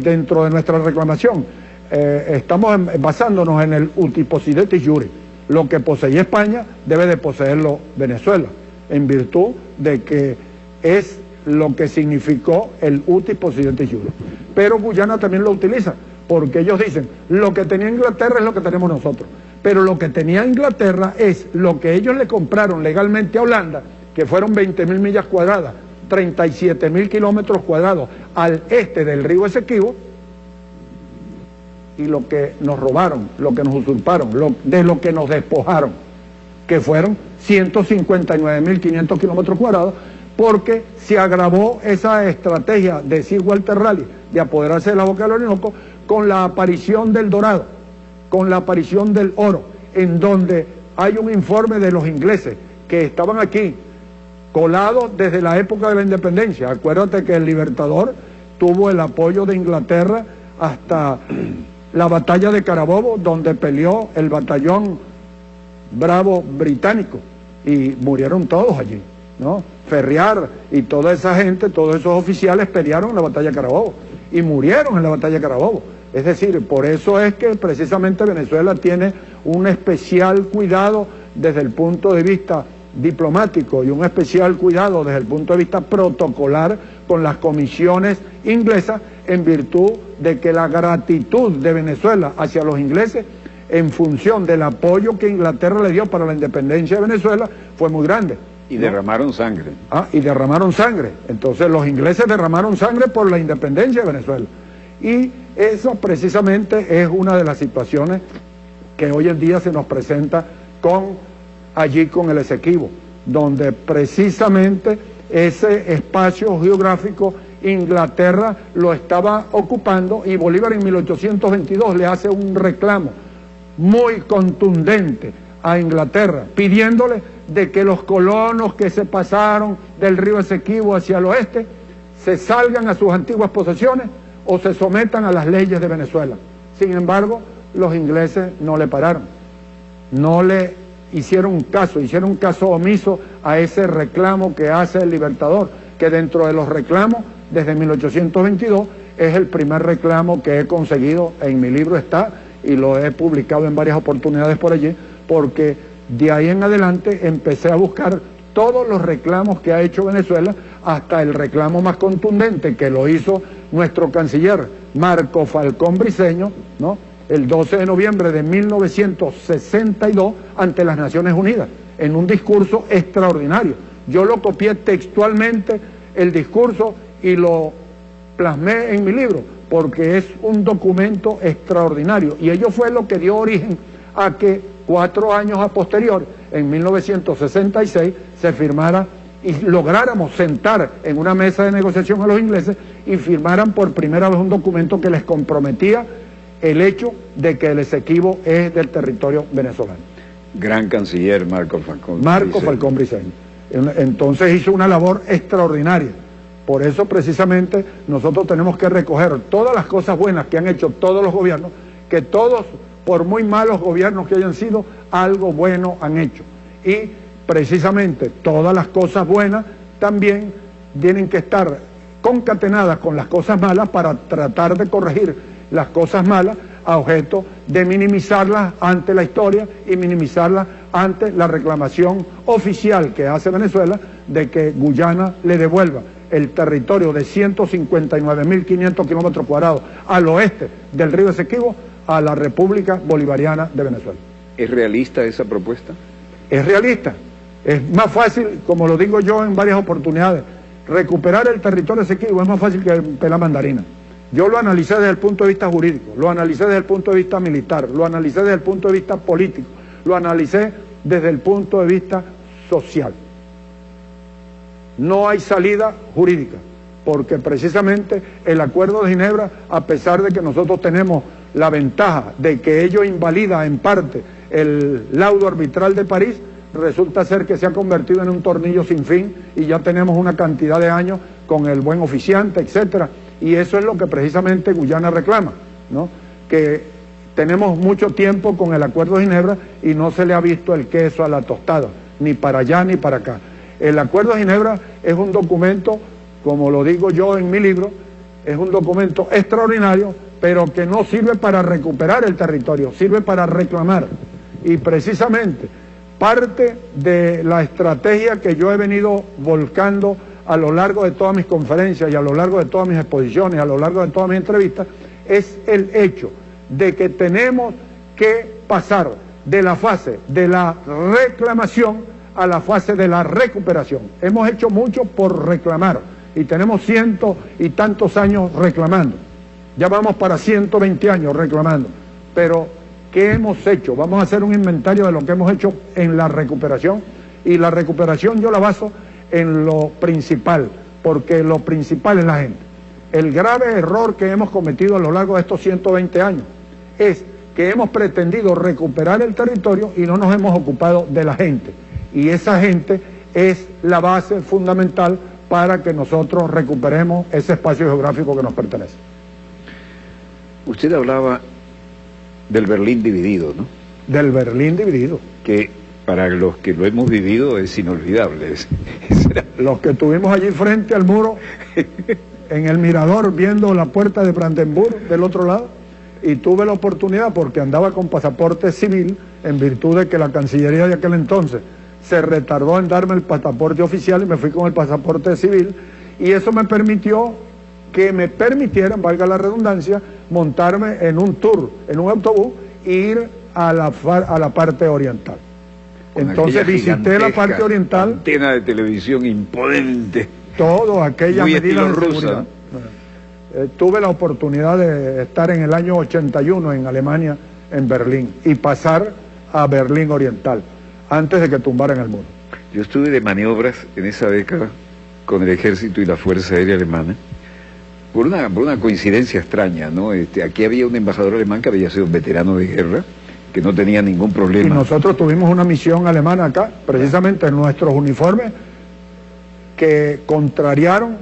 dentro de nuestra reclamación, estamos basándonos en el uti possidetis iure. Lo que poseía España debe de poseerlo Venezuela, en virtud de que es lo que significó el uti possidetis iure. Pero Guyana también lo utiliza, porque ellos dicen, lo que tenía Inglaterra es lo que tenemos nosotros. Pero lo que tenía Inglaterra es lo que ellos le compraron legalmente a Holanda, que fueron 20.000 millas cuadradas, 37.000 kilómetros cuadrados al este del río Esequibo, y lo que nos robaron, lo que nos usurparon, de lo que nos despojaron, que fueron 159.500 kilómetros cuadrados, porque se agravó esa estrategia de Sir Walter Raleigh de apoderarse de la boca del Orinoco con la aparición del dorado, con la aparición del oro, en donde hay un informe de los ingleses que estaban aquí, colados desde la época de la independencia. Acuérdate que el Libertador tuvo el apoyo de Inglaterra hasta la batalla de Carabobo, donde peleó el batallón Bravo británico, y murieron todos allí, ¿no? Ferriar y toda esa gente, todos esos oficiales pelearon en la batalla de Carabobo y murieron en la batalla de Carabobo. Es decir, por eso es que precisamente Venezuela tiene un especial cuidado desde el punto de vista diplomático y un especial cuidado desde el punto de vista protocolar con las comisiones inglesas, en virtud de que la gratitud de Venezuela hacia los ingleses, en función del apoyo que Inglaterra le dio para la independencia de Venezuela, fue muy grande. Y derramaron sangre. Y derramaron sangre. Entonces los ingleses derramaron sangre por la independencia de Venezuela. Y eso precisamente es una de las situaciones que hoy en día se nos presenta allí con el Esequibo, donde precisamente ese espacio geográfico Inglaterra lo estaba ocupando, y Bolívar en 1822 le hace un reclamo muy contundente a Inglaterra, pidiéndole de que los colonos que se pasaron del río Esequibo hacia el oeste se salgan a sus antiguas posesiones o se sometan a las leyes de Venezuela. Sin embargo, los ingleses no le pararon, no le hicieron caso omiso a ese reclamo que hace el Libertador, que dentro de los reclamos desde 1822 es el primer reclamo que he conseguido, en mi libro está, y lo he publicado en varias oportunidades por allí, porque de ahí en adelante empecé a buscar todos los reclamos que ha hecho Venezuela, hasta el reclamo más contundente que lo hizo nuestro canciller Marco Falcón Briceño, ¿no?, el 12 de noviembre de 1962 ante las Naciones Unidas, en un discurso extraordinario. Yo lo copié textualmente, el discurso, y lo plasmé en mi libro, porque es un documento extraordinario, y ello fue lo que dio origen a que 4 años a posterior, en 1966, se firmara y lográramos sentar en una mesa de negociación a los ingleses y firmaran por primera vez un documento que les comprometía el hecho de que el Esequibo es del territorio venezolano. Gran canciller Marco Falcón. Marco Falcón Briceño. Entonces hizo una labor extraordinaria. Por eso precisamente nosotros tenemos que recoger todas las cosas buenas que han hecho todos los gobiernos, que todos, por muy malos gobiernos que hayan sido, algo bueno han hecho. Y precisamente todas las cosas buenas también tienen que estar concatenadas con las cosas malas para tratar de corregir las cosas malas, a objeto de minimizarlas ante la historia y minimizarlas ante la reclamación oficial que hace Venezuela de que Guyana le devuelva el territorio de 159.500 kilómetros cuadrados al oeste del río Esequibo a la República Bolivariana de Venezuela. ¿Es realista esa propuesta? Es realista. Es más fácil, como lo digo yo en varias oportunidades, recuperar el territorio Esequibo es más fácil que pelar mandarina. Yo lo analicé desde el punto de vista jurídico, lo analicé desde el punto de vista militar, lo analicé desde el punto de vista político, lo analicé desde el punto de vista social. No hay salida jurídica, porque precisamente el Acuerdo de Ginebra, a pesar de que nosotros tenemos la ventaja de que ello invalida en parte el laudo arbitral de París, resulta ser que se ha convertido en un tornillo sin fin y ya tenemos una cantidad de años con el buen oficiante, etcétera. Y eso es lo que precisamente Guyana reclama, ¿no?, que tenemos mucho tiempo con el Acuerdo de Ginebra y no se le ha visto el queso a la tostada, ni para allá ni para acá. El Acuerdo de Ginebra es un documento, como lo digo yo en mi libro, es un documento extraordinario, pero que no sirve para recuperar el territorio, sirve para reclamar. Y precisamente parte de la estrategia que yo he venido volcando a lo largo de todas mis conferencias y a lo largo de todas mis exposiciones, a lo largo de todas mis entrevistas, es el hecho de que tenemos que pasar de la fase de la reclamación a la fase de la recuperación. Hemos hecho mucho por reclamar y tenemos 100 y tantos años reclamando. Ya vamos para 120 años reclamando. Pero, ¿qué hemos hecho? Vamos a hacer un inventario de lo que hemos hecho en la recuperación, y la recuperación yo la baso en lo principal, porque lo principal es la gente. El grave error que hemos cometido a lo largo de estos 120 años es que hemos pretendido recuperar el territorio y no nos hemos ocupado de la gente. Y esa gente es la base fundamental para que nosotros recuperemos ese espacio geográfico que nos pertenece. Usted hablaba del Berlín dividido, ¿no? Del Berlín dividido. Que para los que lo hemos vivido es inolvidable. Los que estuvimos allí frente al muro, en el mirador, viendo la puerta de Brandenburg del otro lado, y tuve la oportunidad, porque andaba con pasaporte civil, en virtud de que la Cancillería de aquel entonces se retardó en darme el pasaporte oficial, y me fui con el pasaporte civil, y eso me permitió que me permitieran, valga la redundancia, montarme en un tour, en un autobús, e ir a la parte oriental. Entonces visité la parte oriental. Antena de televisión imponente. Todo, aquella medida de seguridad. Rusa. Tuve la oportunidad de estar en el año 81 en Alemania, en Berlín, y pasar a Berlín Oriental, antes de que tumbaran el muro. Yo estuve de maniobras en esa década con el ejército y la Fuerza Aérea Alemana, por una coincidencia extraña, ¿no? Aquí había un embajador alemán que había sido un veterano de guerra, que no tenía ningún problema. Y nosotros tuvimos una misión alemana acá, precisamente en nuestros uniformes, que contrariaron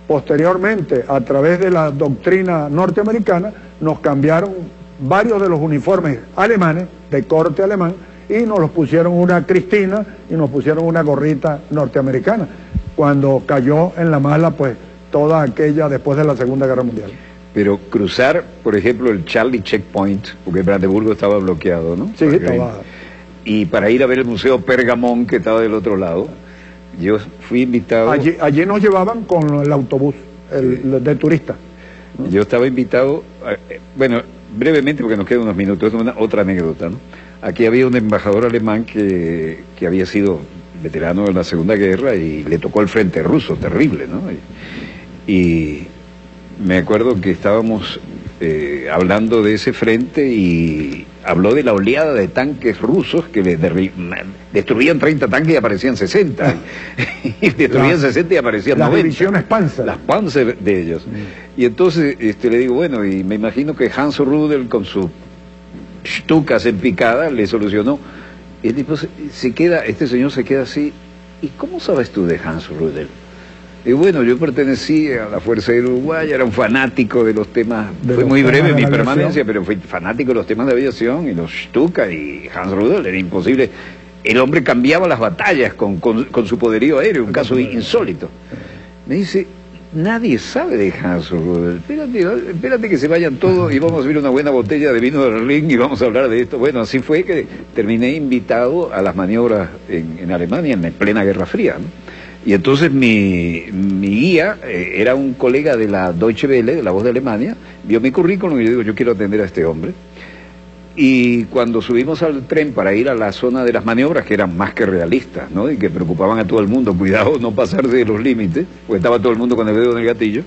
posteriormente, a través de la doctrina norteamericana, nos cambiaron varios de los uniformes alemanes, de corte alemán, y nos los pusieron una cristina y nos pusieron una gorrita norteamericana, cuando cayó en la mala, pues, toda aquella después de la Segunda Guerra Mundial. Pero cruzar, por ejemplo, el Charlie Checkpoint, porque Brandeburgo estaba bloqueado, ¿no? Sí, estaba. Y para ir a ver el Museo Pergamón, que estaba del otro lado, yo fui invitado... Allí nos llevaban con el autobús de turista, ¿no? Yo estaba invitado, bueno, brevemente, porque nos quedan unos minutos, otra anécdota, ¿no? Aquí había un embajador alemán que había sido veterano de la Segunda Guerra y le tocó el frente ruso, terrible, ¿no? Y me acuerdo que estábamos hablando de ese frente y habló de la oleada de tanques rusos que destruían 30 tanques y aparecían 60. Y destruían 60 y aparecían 90. Las divisiones Panzer. Las Panzer de ellos. Y entonces le digo, bueno, y me imagino que Hans Rudel con su Stukas en picada le solucionó. Y el tipo este señor se queda así. ¿Y cómo sabes tú de Hans Rudel? Y bueno, yo pertenecí a la Fuerza Aérea Uruguaya, era un fanático de los temas, fue muy breve mi permanencia, pero fui fanático de los temas de aviación y los Stuka y Hans Rudel, era imposible. El hombre cambiaba las batallas con su poderío aéreo, un caso insólito. Me dice, nadie sabe de Hans Rudel, espérate que se vayan todos y vamos a ver una buena botella de vino del Ring y vamos a hablar de esto. Bueno, así fue que terminé invitado a las maniobras en Alemania en plena Guerra Fría, ¿no? Y entonces mi guía era un colega de la Deutsche Welle, de La Voz de Alemania, vio mi currículum y yo digo, yo quiero atender a este hombre. Y cuando subimos al tren para ir a la zona de las maniobras, que eran más que realistas, ¿no? Y que preocupaban a todo el mundo, cuidado no pasarse de los límites, porque estaba todo el mundo con el dedo en el gatillo,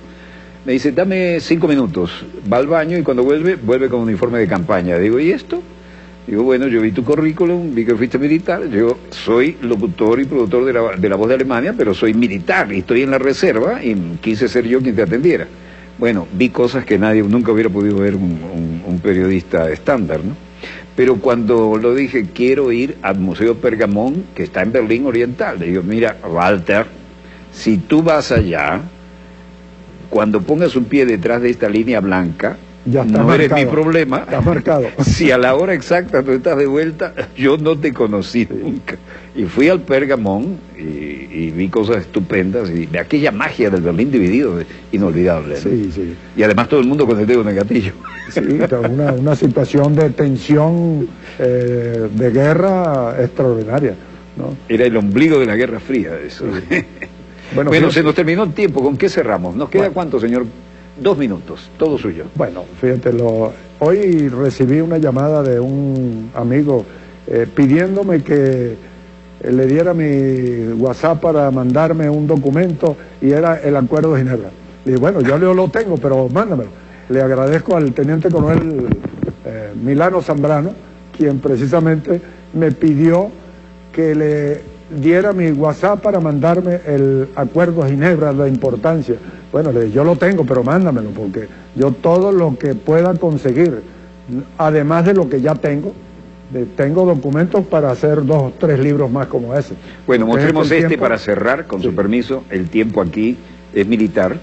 me dice, dame 5 minutos, va al baño y cuando vuelve con un uniforme de campaña. Digo, ¿y esto? Digo, bueno, yo vi tu currículum, vi que fuiste militar, yo soy locutor y productor de la Voz de Alemania, pero soy militar y estoy en la reserva y quise ser yo quien te atendiera. Bueno, vi cosas que nunca hubiera podido ver un periodista estándar, ¿no? Pero cuando lo dije, quiero ir al Museo Pergamón, que está en Berlín Oriental, le digo, mira, Walter, si tú vas allá, cuando pongas un pie detrás de esta línea blanca, ya está no marcado, eres mi problema. Está marcado. Si a la hora exacta tú estás de vuelta, yo no te conocí nunca. Y fui al Pergamón y vi cosas estupendas y de aquella magia del Berlín dividido, inolvidable, ¿no? Sí, sí. Y además todo el mundo con el dedo en el gatillo. Sí, una situación de tensión, de guerra extraordinaria, ¿no? Era el ombligo de la Guerra Fría, eso. Sí. Bueno, se nos terminó el tiempo. ¿Con qué cerramos? ¿Nos queda cuánto, señor? 2 minutos, todo suyo. Bueno, fíjate, hoy recibí una llamada de un amigo pidiéndome que le diera mi WhatsApp para mandarme un documento y era el Acuerdo de Ginebra. Le dije, bueno, yo lo tengo, pero mándamelo. Le agradezco al teniente coronel Milano Zambrano, quien precisamente me pidió que le diera mi WhatsApp para mandarme el Acuerdo de Ginebra, la importancia. Bueno, le dije, yo lo tengo, pero mándamelo, porque yo todo lo que pueda conseguir, además de lo que ya tengo documentos para hacer 2 o 3 libros más como ese. Bueno, mostremos para cerrar, con su permiso. El tiempo aquí es militar.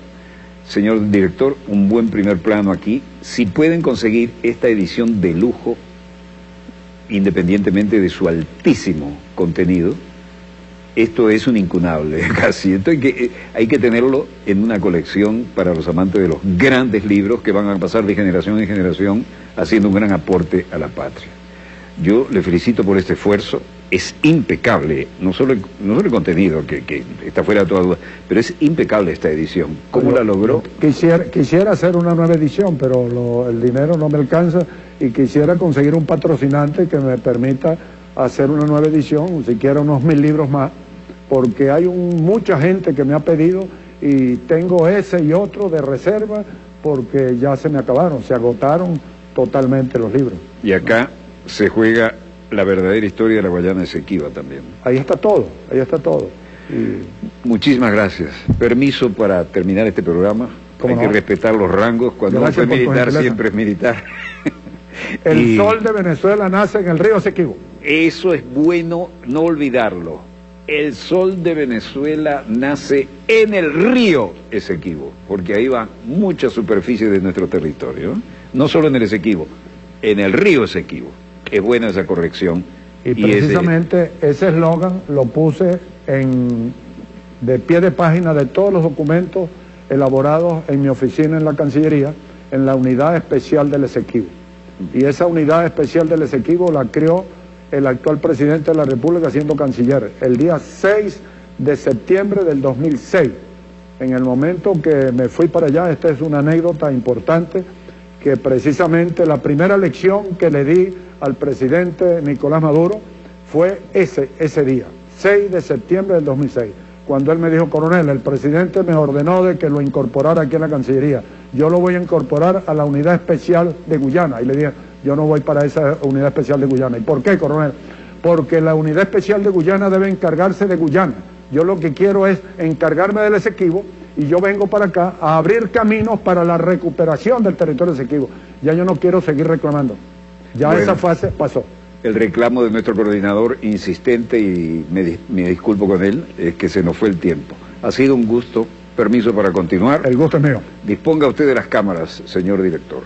Señor director, un buen primer plano aquí. Si pueden conseguir esta edición de lujo, independientemente de su altísimo contenido, esto es un incunable casi. Entonces hay que tenerlo en una colección para los amantes de los grandes libros que van a pasar de generación en generación haciendo un gran aporte a la patria. Yo le felicito por este esfuerzo. Es impecable, no solo el contenido, que está fuera de toda duda, pero es impecable esta edición. ¿Cómo la logró? Quisiera hacer una nueva edición, pero el dinero no me alcanza y quisiera conseguir un patrocinante que me permita hacer una nueva edición, siquiera unos 1000 libros más, porque hay mucha gente que me ha pedido y tengo ese y otro de reserva porque ya se me acabaron, se agotaron totalmente los libros. Y acá se juega la verdadera historia de la Guayana Esequiba también. Ahí está todo, ahí está todo. Muchísimas gracias. Permiso para terminar este programa. Hay que respetar los rangos. Cuando uno es militar, siempre es militar. El sol de Venezuela nace en el río Esequibo. Eso es bueno no olvidarlo. El sol de Venezuela nace en el río Esequibo, porque ahí va mucha superficie de nuestro territorio, ¿eh? No solo en el Esequibo, en el río Esequibo. Es buena esa corrección. Y precisamente ese eslogan lo puse de pie de página de todos los documentos elaborados en mi oficina en la Cancillería, en la unidad especial del Esequibo. Y esa unidad especial del Esequibo la creó el actual presidente de la República siendo canciller el día 6 de septiembre del 2006. En el momento que me fui para allá, esta es una anécdota importante, que precisamente la primera lección que le di al presidente Nicolás Maduro fue ese día, 6 de septiembre del 2006, cuando él me dijo: coronel, el presidente me ordenó de que lo incorporara aquí en la Cancillería, yo lo voy a incorporar a la unidad especial de Guyana. Y le dije: yo no voy para esa unidad especial de Guyana. ¿Y por qué, coronel? Porque la unidad especial de Guyana debe encargarse de Guyana. Yo lo que quiero es encargarme del Esequibo, y yo vengo para acá a abrir caminos para la recuperación del territorio Esequibo. Ya yo no quiero seguir reclamando. Ya bueno, esa fase pasó. El reclamo de nuestro coordinador insistente, y me disculpo con él, es que se nos fue el tiempo. Ha sido un gusto. Permiso para continuar. El gusto es mío. Disponga usted de las cámaras, señor director.